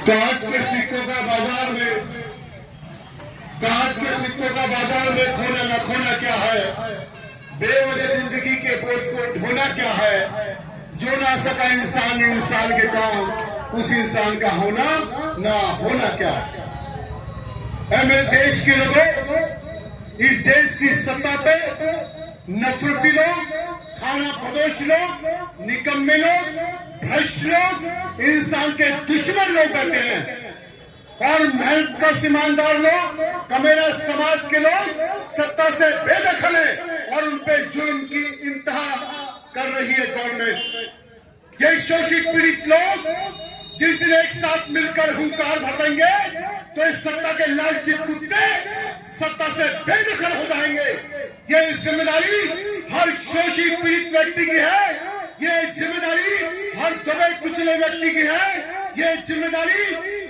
कांच के सिक्कों का बाजार में खोना न खोना क्या है, बेवजह जिंदगी के बोझ को ढोना क्या है। जो ना सका इंसान के काम, उस इंसान का होना ना होना क्या है। मेरे देश के लोगों, इस देश की सत्ता पे नफरती लोग, खाना फदोश लोग, निकम्मे लोग, भ्रष्ट लोग, इंसान के दुश्मन लोग बैठे हैं और मेहनत का ईमानदार लोग, कमेरा समाज के लोग सत्ता से बेदखल है और उनपे जुर्म की इंतहा कर रही है गवर्नमेंट। ये शोषित पीड़ित लोग जिस दिन एक साथ मिलकर हुंकार भर देंगे तो इस सत्ता के लालची कुत्ते सत्ता से बेदखल हो जाएंगे। ये जिम्मेदारी हर शोषित पीड़ित व्यक्ति की है, ये जिम्मेदारी हर दबे कुचले व्यक्ति की है, ये जिम्मेदारी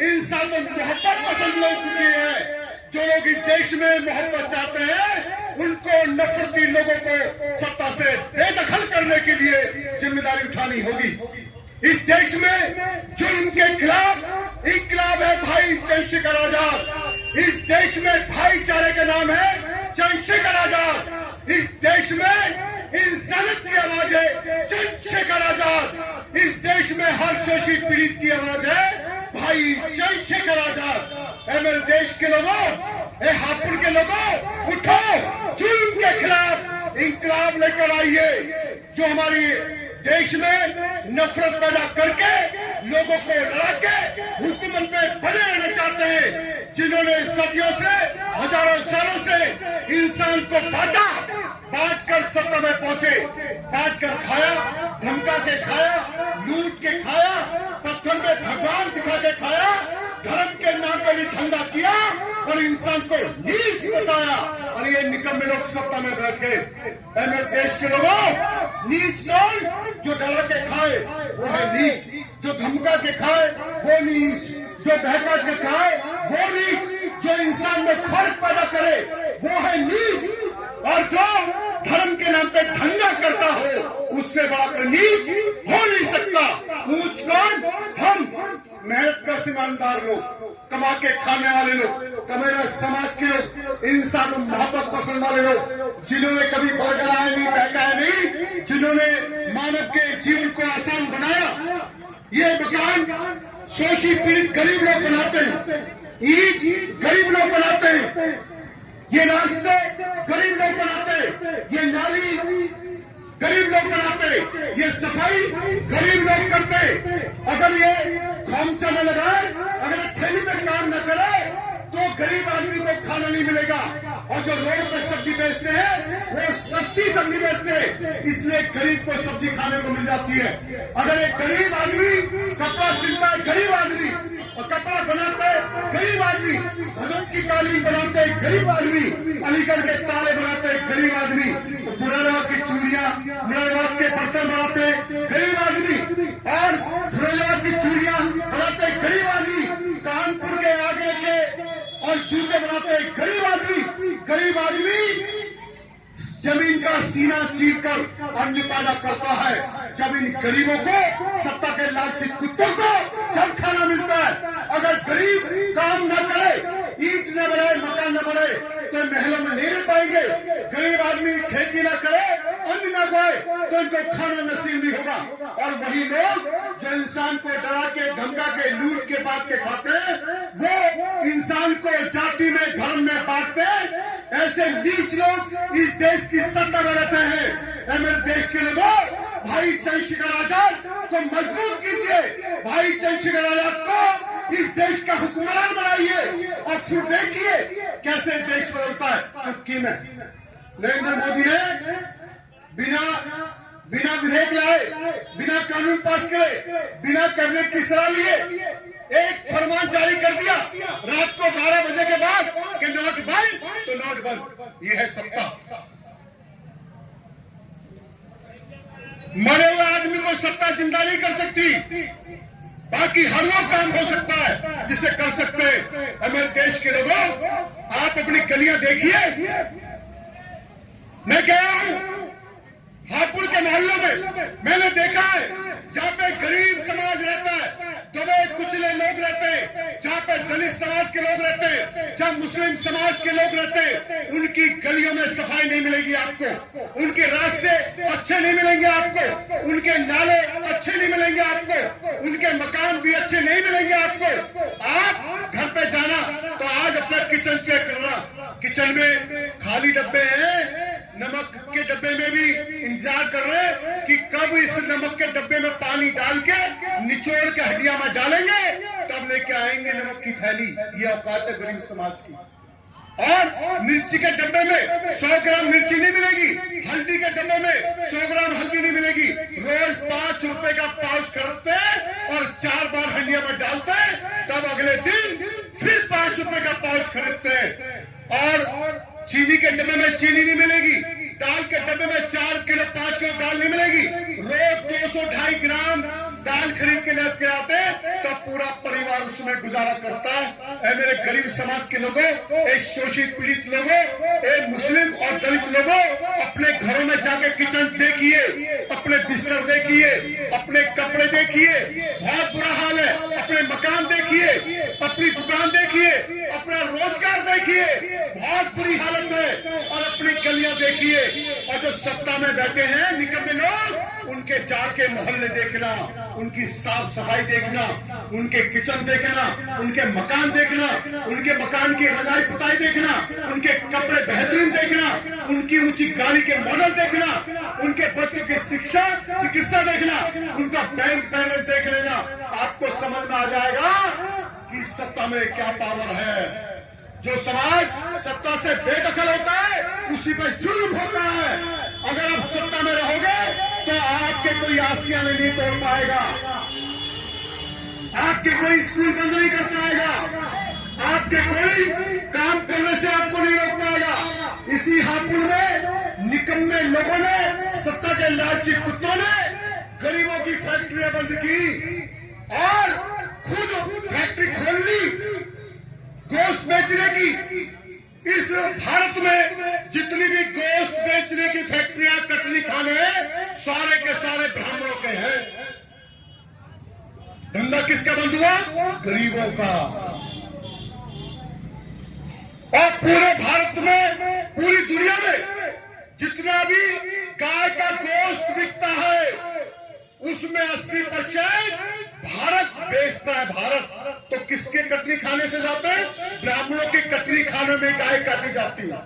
इंसान में मोहब्बत पसंद लोगों की है। जो लोग इस देश में मोहब्बत चाहते हैं उनको नफरती लोगों को सत्ता से बेदखल करने के लिए जिम्मेदारी उठानी होगी। इस देश में जुर्म के खिलाफ इंकलाब है भाई चंद्रशेखर आजाद। इस देश में भाईचारे का नाम है चंद्रशेखर आजाद। इस देश में इंसानियत की आवाज है चंद्रशेखर आजाद। इस देश में हर शोषित पीड़ित की आवाज है भाई चंद्रशेखर आजाद। मेरे देश के लोगों, हापुड़ के लोगों, उठो, जुर्म के खिलाफ इंकलाब लेकर आइए। जो हमारी देश में नफरत पैदा करके लोगों को लड़ा के हुकूमत में बने रहना चाहते हैं, जिन्होंने सदियों से, हजारों सालों से इंसान को बांट कर सत्ता में पहुंचे, बांट कर खाया, धमका के खाया, लूट के खाया, पत्थर में भगवान दिखा के खाया, धर्म के नाम पे भी धंधा किया और इंसान को नीच बताया और ये निकम्मे लोग सत्ता में बैठ गए। मेरे देश के लोगों, नीच कौन? जो डरा के खाए वो है नीच, जो धमका के खाए वो नीच, जो बहका के खाए वो नीच, जो इंसान में फर्क पैदा करे वो है नीच, और जो धर्म के नाम पे धंधा करता हो उससे बड़ा कोई नीच हो नहीं सकता। ऊंच कौन? हम मेहनत का ईमानदार लोग, कमा के खाने वाले लोग, कमेरा समाज के लोग, इंसान मोहब्बत पसंद वाले लोग, जिन्होंने कभी बरगलाया नहीं, बहकाया नहीं, जिन्होंने मानव के जीवन को आसान बनाया। ये मकान शोषित पीड़ित गरीब लोग बनाते हैं, ईंट गरीब लोग बनाते हैं, ये रास्ते गरीब लोग बनाते हैं, ये नाली गरीब लोग बनाते, ये सफाई गरीब लोग करते। अगर ये काम चलने लगाए, अगर ठेली में काम न करे तो गरीब आदमी को खाना नहीं मिलेगा। और जो रोड पे सब्जी बेचते हैं वो सस्ती सब्जी बेचते हैं, इसलिए गरीब को सब्जी खाने को मिल जाती है। अगर एक गरीब आदमी कपड़ा सिलता है, गरीब आदमी, और कपड़ा बनाते है गरीब आदमी, भगत की कालीन बनाते है गरीब आदमी, अलीगढ़ के ताले बनाते है गरीब आदमी, मुरादाबाद की चूड़ियां, मुरादाबाद के बर्तन बनाते हैं गरीब आदमी, और फिरोजाबाद की चूड़ियां बनाते हैं गरीब आदमी, कानपुर के आगे के और जूते बनाते हैं गरीब आदमी। गरीब आदमी जमीन का सीना चीर कर अन्न पैदा करता है। जब इन गरीबों को, सत्ता के लालची कुत्तों को जब खाना मिलता है, अगर गरीब काम न करे, ईंट न बनाए, मकान न बनाए तो महलों में नहीं रह पाएंगे। गरीब आदमी खेती न करे, अन्न न उगाए तो इनको खाना नसीब नहीं होगा। और वही लोग जो इंसान को डरा के, धमका के, लूट के, बात के खाते हैं, वो इंसान को जाति में, धर्म में बांटते हैं। ऐसे नीच लोग इस देश की सत्ता में रहते हैं। मेरे देश के लोगों, भाई चंद्रशेखर आजाद को मजबूत कीजिए, भाई चंद्रशेखर आजाद को इस देश का हुक्मरान बनाइए और फिर देखिए कैसे देश बदलता है। चुटकी में नरेंद्र मोदी ने बिना विधेयक लाए, बिना कानून पास करे, बिना कैबिनेट की सलाह लिए एक फरमान जारी कर दिया रात को 12 बजे के बाद कि नोट बंद तो नोट बंद। ये है सत्ता। मरे हुए आदमी को सत्ता जिंदा नहीं कर सकती, बाकी हर वो काम हो सकता है जिसे कर सकते हैं। मेरे देश के लोगों, आप अपनी गलियां देखिए। मैं गया हूं हापुड़ के मोहल्लों में, मैंने देखा है जहां पे गरीब समाज के लोग रहते हैं, उनकी गलियों में सफाई नहीं मिलेगी आपको, उनके रास्ते अच्छे नहीं मिलेंगे आपको, उनके नाले अच्छे नहीं मिलेंगे आपको, उनके मकान भी अच्छे नहीं मिलेंगे आपको। आप घर पे जाना तो आज अपना किचन चेक करना, किचन में खाली डब्बे हैं, नमक के डब्बे में भी इंतजार कर रहे हैं कि कब इस नमक के डब्बे में पानी डाल के निचोड़ के हड्डियां में डालेंगे, तब लेके आएंगे नमक की थैली। ये औकात है गरीब समाज की। और मिर्ची के डब्बे में 100 ग्राम मिर्ची नहीं मिलेगी, हल्दी के डब्बे में 100 ग्राम हल्दी नहीं मिलेगी। रोज 5 रुपए का पाउच खरीदते और 4 बार हंडिया में डालते, तब अगले दिन फिर 5 रुपए का पाउच खरीदते हैं। और चीनी के डब्बे में चीनी नहीं मिलेगी, दाल के डब्बे में 4 किलो 5 किलो दाल नहीं मिलेगी। रोज 200-250 ग्राम दाल खरीद के लेते आते, तब पूरा परिवार उसमें गुजारा करता है। मेरे गरीब समाज के लोगों, शोषित पीड़ित लोगों, मुस्लिम और दलित लोगों, अपने घरों में जाके किचन देखिए, अपने बिस्तर देखिए, अपने कपड़े देखिए, बहुत बुरा हाल है। अपने मकान देखिए, अपनी दुकान देखिए, अपना रोजगार देखिए, बहुत बुरी हालत है। और अपनी गलियां देखिए। और जो सत्ता में बैठे हैं निकम्मे लोग, उनके जाके मोहल्ले देखना, उनकी साफ सफाई देखना, उनके किचन देखना, उनके मकान देखना, उनके मकान की रजाई पुताई देखना, उनके कपड़े बेहतरीन देखना, उनकी ऊंची गाड़ी के मॉडल देखना, उनके बच्चों की शिक्षा चिकित्सा देखना, उनका बैंक बैलेंस देख लेना। आपको समझ में आ जाएगा कि सत्ता में क्या पावर है। जो समाज सत्ता से बेदखल होता है, उसी पे जुल्म होता है। अगर आप सत्ता में रहोगे तो आपके कोई आसियाने नहीं तोड़ पाएगा, आपके कोई स्कूल बंद नहीं कर पाएगा, आपके कोई काम करने से आपको नहीं रोक पाएगा। इसी हापुड़ में निकम्मे लोगों ने, सत्ता के लालची कुत्तों ने गरीबों की फैक्ट्रियां बंद की और खुद फैक्ट्री खोल ली गोश्त बेचने की। इस भारत में जितनी भी गोश्त बेचने की फैक्ट्रियां, कटनी खाने सारे के सारे ब्राह्मणों के हैं। धंधा किसका बंद हुआ? गरीबों का। और पूरे भारत में, पूरी दुनिया में जितना भी गाय का गोश्त बिकता है, उसमें 80% भारत बेचता है। भारत तो किसके कटनी खाने से जाते हैं? ब्राह्मणों के कटनी खाने में गाय काटी जाती है।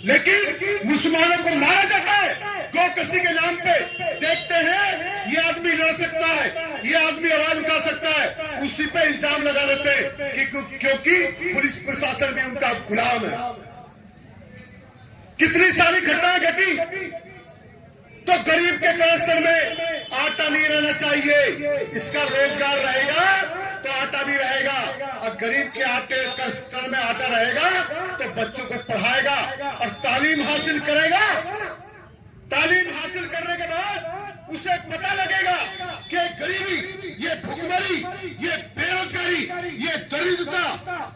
लेकिन मुसलमानों को मारा जाता है गौ कसी के नाम पे। देखते हैं ये आदमी लड़ सकता है, ये आदमी आवाज उठा सकता है, उसी पे इल्जाम लगा देते हैं कि क्योंकि पुलिस प्रशासन भी उनका गुलाम है। कितनी सारी घटनाएं घटी। तो गरीब के कलस्तर में आटा नहीं रहना चाहिए, इसका रोजगार रहेगा तो आटा भी रहेगा। और गरीब के आटे का स्तर में आटा रहेगा तो बच्चों को पढ़ाएगा और तालीम हासिल करेगा। तालीम हासिल करने के बाद उसे पता लगेगा कि गरीबी, ये भुखमरी, ये बेरोजगारी, ये दरिद्रता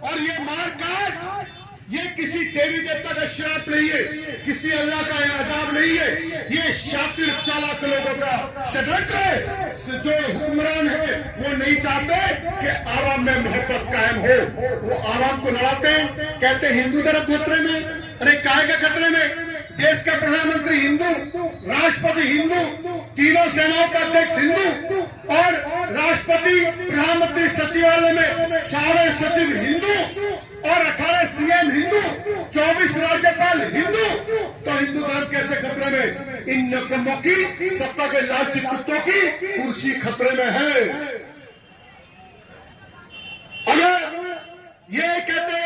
और ये मारकाट, ये किसी देवी देवता का श्राप नहीं है, किसी अल्लाह का अजाब नहीं है। ये शातिर चालाक लोगों का षड्यंत्र है। जो हुक्मरान है वो नहीं चाहते कि आवाम में मोहब्बत कायम हो। वो आवाम को लड़ाते हैं, कहते हैं हिंदू धर्म खतरे में। अरे काहे का खतरे में? देश का प्रधानमंत्री हिंदू, राष्ट्रपति हिंदू, तीनों सेनाओं का अध्यक्ष हिंदू और राष्ट्रपति प्रधानमंत्री सचिवालय में सारे सचिव हिंदू और 18 सीएम हिंदू, 24 राज्यपाल हिंदू। तो हिंदू धर्म कैसे खतरे में? इन नकम्मों की, सत्ता के लालची कुत्तों की कुर्सी खतरे में है। अगर ये कहते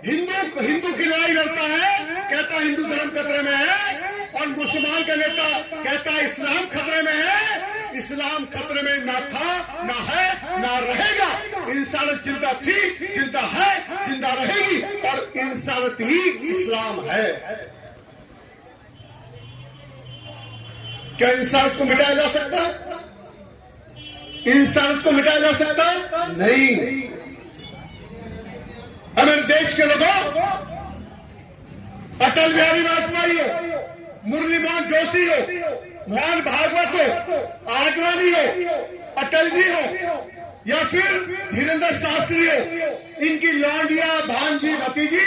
हिंदू की लड़ाई लड़ता है, कहता हिंदू धर्म खतरे में है, और मुसलमान का नेता कहता इस्लाम खतरे में है। इस्लाम खतरे में ना था, ना है, ना रहेगा। इंसानियत जिंदा थी, जिंदा है, जिंदा रहेगी, और इंसानियत ही इस्लाम है। क्या इंसानियत को मिटाया जा सकता है? इंसानियत को मिटाया जा सकता है? नहीं। हमारे देश के लोगों, अटल बिहारी वाजपेयी हो, मुरली मनोहर जोशी हो, मोहन भागवत हो, आडवाणी हो, अटल जी हो, या फिर धीरेन्द्र शास्त्री हो, इनकी लौंडिया भांजी भतीजी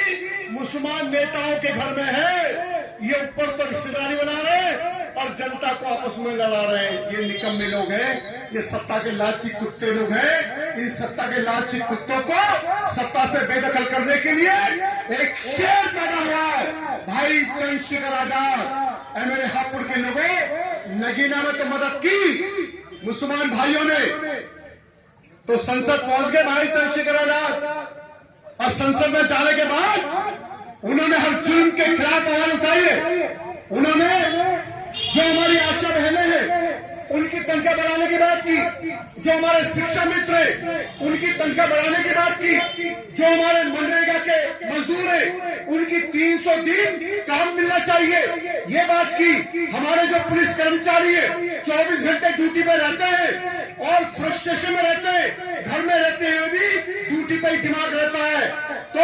मुसलमान नेताओं के घर में है। ये ऊपर तो रिश्तेदारी बना रहे हैं और जनता को आपस में लड़ा रहे हैं। ये निकम्मे लोग हैं, ये सत्ता के लालची कुत्ते लोग हैं। इन सत्ता के लालची कुत्तों को सत्ता से बेदखल करने के लिए एक शेर पैदा हुआ है, भाई चंद्रशेखर आजाद। मेरे हापुड़ के लोगों, नगीना में तो मदद की मुसलमान भाइयों ने, तो संसद पहुंच गए भाई चंद्रशेखर आजाद, और संसद में जाने के बाद उन्होंने हर जुल्म के खिलाफ आवाज उठाई है। उन्होंने जो हमारी आशा बहनें हैं उनकी तनख्वाह बढ़ाने की बात की, जो हमारे शिक्षा मित्र हैं उनकी तनख्वाह बढ़ाने की बात की, जो हमारे मनरेगा के मजदूर हैं उनकी 300 दिन काम मिलना चाहिए, ये बात की। हमारे जो पुलिस कर्मचारी है 24 घंटे ड्यूटी पे रहते हैं और फ्रस्ट्रेशन में रहते हैं, घर में रहते हुए भी ड्यूटी पे ही दिमाग रहता है, तो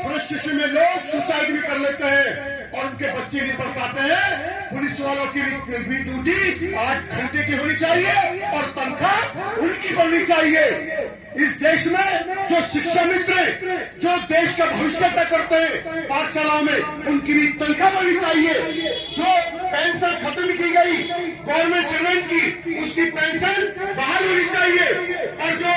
फ्रस्ट्रेशन में लोग सुसाइड भी कर लेते हैं और उनके बच्चे नहीं पढ़ पाते हैं। पुलिस वालों की भी ड्यूटी 8 घंटे की होनी चाहिए और तनख्वाह उनकी बढ़नी चाहिए। इस देश में जो शिक्षा मित्र जो देश का भविष्य तय करते हैं पाठशालाओं में, उनकी भी तनख्वाह बढ़नी चाहिए। जो पेंशन खत्म की गई गवर्नमेंट सर्वेंट की, उसकी पेंशन बहाल होनी चाहिए। और जो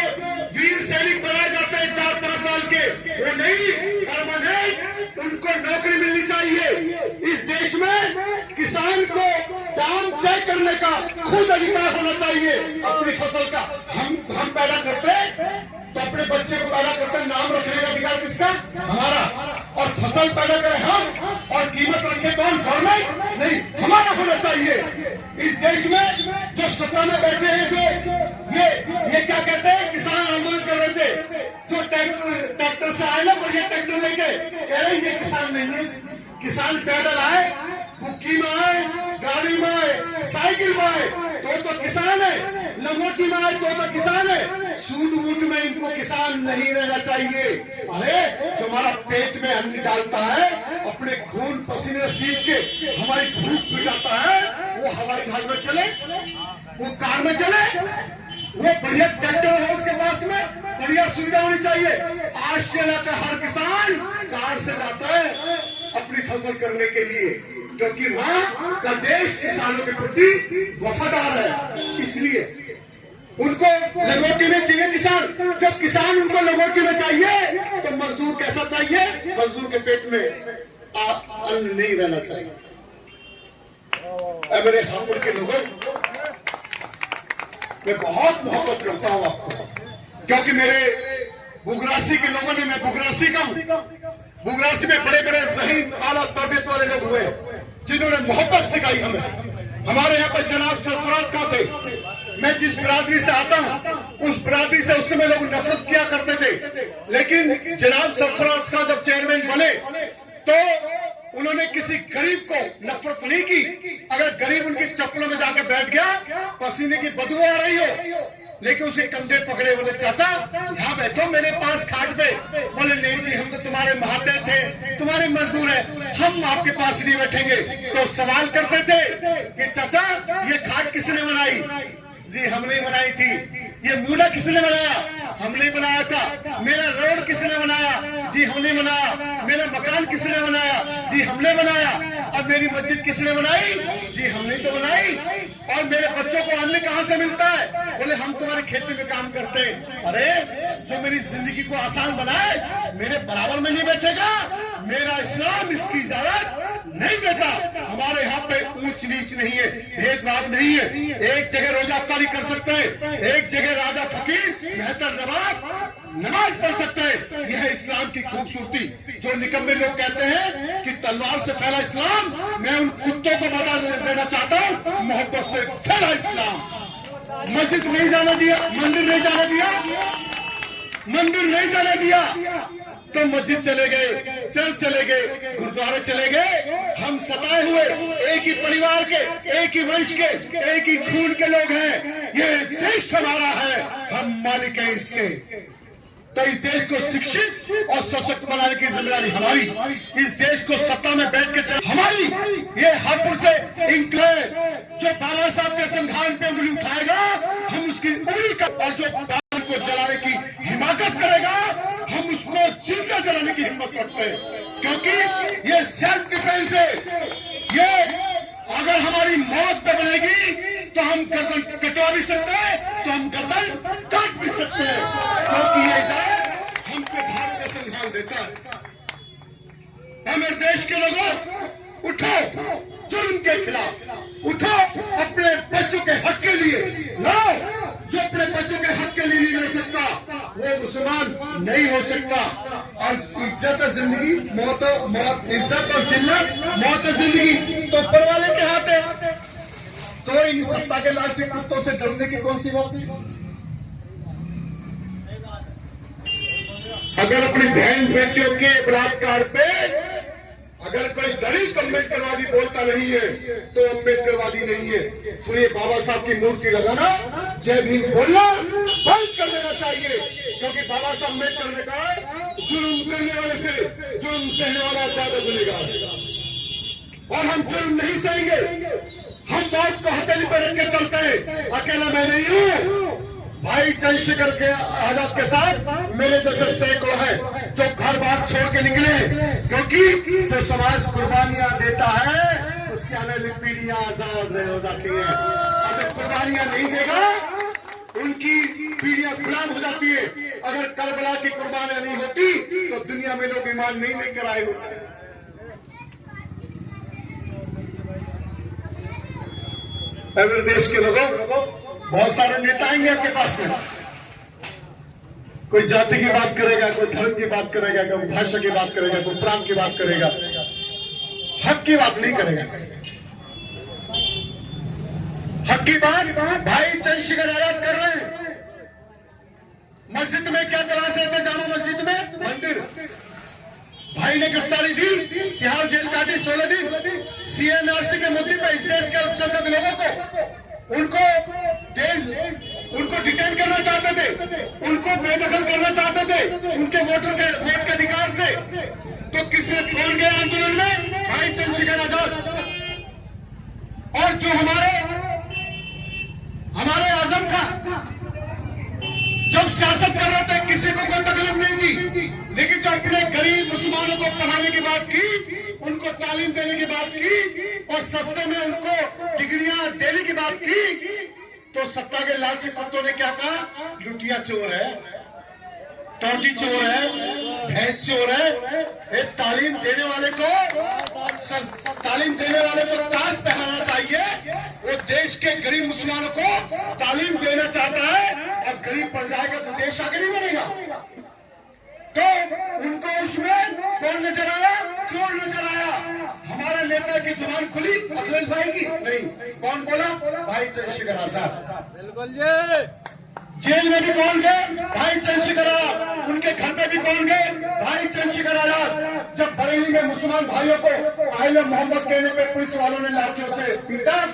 वीर सैनिक बनाए जाते हैं 4-5 साल के, वो नहीं, परमानेंट उनको नौकरी मिलनी चाहिए। इस देश में किसान को दाम तय करने का खुद अधिकार होना चाहिए अपनी फसल का। हम पैदा करते तो अपने बच्चे को पैदा करते, नाम रखने का अधिकार किसका? हमारा। और फसल पैदा करें हम और कीमत रखे कौन? गवर्नमेंट नहीं, हमारा होना चाहिए। इस देश में जो सत्ता में बैठे हैं, जो ये क्या कहते हैं, किसान आंदोलन कर रहे थे, जो ट्रैक्टर से आए ना, पर ये ट्रैक्टर लेके कह रहे ये किसान नहीं है। किसान पैदल आए, बुक्की में आए, गाड़ी में आए, साइकिल में आए, तो किसान है। लंगोटी में आए तो किसान है। सूट वूट में इनको किसान नहीं रहना चाहिए। अरे जो हमारा पेट में अन्न डालता है, अपने खून पसीने सींच के हमारी भूख मिटाता है, वो हवाई जहाज में चले, वो कार में चले, वो बढ़िया ट्रैक्टर हो उसके पास में, बढ़िया सुविधा होनी चाहिए। आज के का हर किसान कार से जाता है अपनी फसल करने के लिए, क्योंकि वहां का देश किसानों के प्रति वफादार है। इसलिए उनको लंगोटी में चाहिए किसान। जब किसान उनको लंगोटी में चाहिए तो मजदूर कैसा चाहिए? मजदूर के पेट में अन्न नहीं रहना चाहिए। मेरे हापुड़ के लोगों, मैं बहुत मोहब्बत करता हूं आपको, क्योंकि मेरे बुगरासी के लोगों ने, मैं बुगरासी का हूं, बुगरासी में बड़े बड़े ज़हीन आला तरबियत वाले लोग हुए जिन्होंने मोहब्बत सिखाई हमें। हमारे यहाँ पर जनाब सरफराज का थे। मैं जिस बिरादरी से आता हूँ उस बिरादरी से उस समय लोग नफरत किया करते थे, लेकिन जनाब सरफराज का जब चेयरमैन बने तो उन्होंने किसी गरीब को नफरत नहीं की। अगर गरीब उनकी चप्पलों में जाकर बैठ गया, पसीने की बदबू आ रही हो, लेकिन उसके कंधे पकड़े, बोले चाचा यहाँ बैठो मेरे पास खाट पे। बोले नहीं जी, हम तो तुम्हारे महाते थे, तुम्हारे मजदूर हैं, हम आपके पास नहीं बैठेंगे। तो सवाल करते थे कि चाचा ये खाट किसने बनाई? जी हमने बनाई थी। ये मूला किसने बनाया? हमने बनाया था। मेरा रोड किसने बनाया? जी हमने बनाया। मेरा मकान किसने बनाया? जी हमने बनाया। अब मेरी मस्जिद किसने बनाई? जी हमने तो बनाई। और मेरे बच्चों को अन्न कहाँ से मिलता है? बोले हम तुम्हारे खेती में काम करते हैं। अरे जो मेरी जिंदगी को आसान बनाए मेरे बराबर में नहीं बैठेगा। मेरा इस्लाम इसकी इजाजत नहीं देता। हमारे यहाँ पे ऊंच नीच नहीं है, भेदभाव नहीं है। एक जगह रोजा अफ्तारी कर सकते हैं, एक जगह राजा फकीर मेहतर नवाब नमाज पढ़ सकते हैं। यह है इस्लाम की खूबसूरती। जो निकम्मे लोग कहते हैं कि तलवार से फैला इस्लाम, मैं उन कुत्तों को बता देना चाहता हूँ, मोहब्बत से फैला इस्लाम। मस्जिद नहीं जाने दिया, मंदिर नहीं जाने दिया, मंदिर नहीं जाने दिया तो मस्जिद चले गए, चर्च चले गए, गुरुद्वारे चले गए। हम सताए हुए एक ही परिवार के, एक ही वंश के, एक ही खून के लोग हैं। ये देश हमारा है, हम मालिक हैं इसके। तो इस देश को शिक्षित और सशक्त बनाने की जिम्मेदारी हमारी। इस देश को सत्ता में बैठ के हमारी। ये हापुड़ से इंक है, जो बाबा साहब के संविधान पे उंगली उठाएगा हम उसकी उंगली का, और जो को जला सकते, क्योंकि ये सेल्फ डिफेंस है। ये अगर हमारी मौत पे बनेगी तो हम गर्दन कटवा भी सकते हैं, तो हम गर्दन काट भी सकते हैं, क्योंकि ये इजाजत हम पे भारत का संविधान देता है। हमारे देश के लोगों, उठो जुल्म के खिलाफ, उठो अपने बच्चों के हक के लिए लड़ो। जो अपने बच्चों के हक के लिए नहीं लड़ सकता वो मुसलमान नहीं हो सकता। और इज्जत और जिंदगी, मौत इज्जत और जिल्लत, मौत और जिंदगी तो ऊपर वाले के हाथ है। तो इन सत्ता के लालची कुत्तों से डरने की कौन सी बात है? अगर अपनी बहन बेटियों के बलात्कार पे अगर कोई दलित अम्बेडकरवादी बोलता नहीं है तो अम्बेडकरवादी नहीं है। सुनिए, बाबा साहब की मूर्ति लगाना, जय भीम बोलना बंद कर देना चाहिए, क्योंकि बाबा साहब अम्बेडकर ने कहा जुल्म करने वाले से जुल्म सहने वाला ज्यादा गुनहगार है। और हम जुल्म नहीं सहेंगे। हम मौत को हथेली पर रख के चलते हैं। अकेला मैं नहीं हूं, भाई चंद्रशेखर के आजाद के साथ मेरे जैसे सैकड़ों हैं जो घर बार छोड़ के निकले, क्योंकि जो समाज कुर्बानियां देता है उसकी आने वाली पीढ़ियां आजाद हो जाती हैं। अगर कुर्बानियां नहीं देगा उनकी पीढ़ियां गुलाम हो जाती है। अगर करबला की कुर्बानियां नहीं होती तो दुनिया में लोग ईमान नहीं लेकर आए होते। अगर देश के लोगों, बहुत सारे नेता आएंगे आपके पास में, कोई जाति की बात करेगा, कोई धर्म की बात करेगा, कोई भाषा की बात करेगा, कोई प्रांत की बात करेगा, हक की बात नहीं करेगा। हक की बात भाई चंद्रशेखर आजाद कर रहे हैं। मस्जिद में क्या करा से थे? जामा मस्जिद में मंदिर भाई ने गिरफ्तारी दी, तिहाड़ जेल काटी 16 दिन। सीएनआरसी के मुद्दे पर इस देश के अल्पसंख्यक लोगों को उनको डिटेन करना चाहते थे, उनको बेदखल करना चाहते थे उनके वोट के अधिकार से। तो किसने कौन गया आंदोलन में? भाई चंद्रशेखर आजाद। और जो हमारे आजम था, जब सियासत कर रहे थे किसी को कोई तकलीफ नहीं थी, लेकिन जब अपने गरीब मुसलमानों को पढ़ाने की बात की, उनको तालीम देने की बात की और सस्ते में उनको डिग्रियां देने की बात की, तो सत्ता के लालची कुत्तों ने क्या कहा? लुटिया चोर है, टोटी चोर है, भैंस चोर है। तालीम देने वाले को ताज पहनाना चाहिए। वो देश के गरीब मुसलमानों को तालीम देना चाहता है और गरीब पड़ जाएगा तो देश आगे नहीं बढ़ेगा। तो उनको उसमें कौन नजर आया? चोर नजर आया। हमारे नेता की जुबान खुली अखिलेश भाई की नहीं, कौन बोला? भाई चंद्रशेखर आजाद। बिल्कुल जी। जेल में भी कौन गए? भाई चंद्रशेखर आजाद। उनके घर पे भी कौन गए? भाई चंद्रशेखर आजाद। जब बरेली में मुसलमान भाइयों को आई लव मोहम्मद कहने पे पुलिस वालों ने लाठियों से पीटा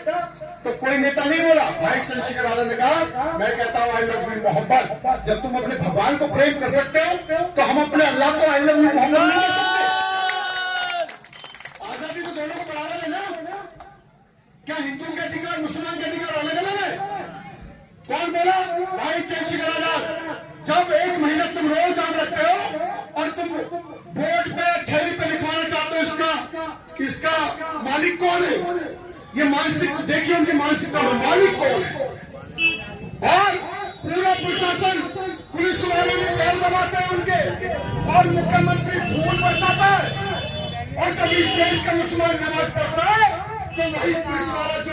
तो कोई नेता नहीं बोला। भाई चंद्रशेखर आजाद ने कहा, मैं कहता हूँ आई लव यू मोहम्मद। जब तुम अपने भगवान को प्रेम कर सकते हो तो हम अपने अल्लाह को आई लव यू मोहम्मद नहीं कर सकते। आजादी तो दोनों को बराबर है ना? क्या हिंदू के अधिकार मुसलमान के अधिकार अलग अलग है? कौन बोला? भाई चंद्रशेखर आजाद। जब एक महीना तुम रोज जाम रखते हो और तुम बोर्ड पे ठेली पे लिखवाना चाहते हो इसका मालिक कौन है, ये मानसिक देखिए, उनकी मानसिकता में मालिक कौन है। और पूरा प्रशासन पुलिस वाले भी पैर दबाते हैं उनके, और मुख्यमंत्री फूल बरसाता है। और कभी इस देश का मुसलमान नमाज पढ़ता है तो वही पुलिस वाला जो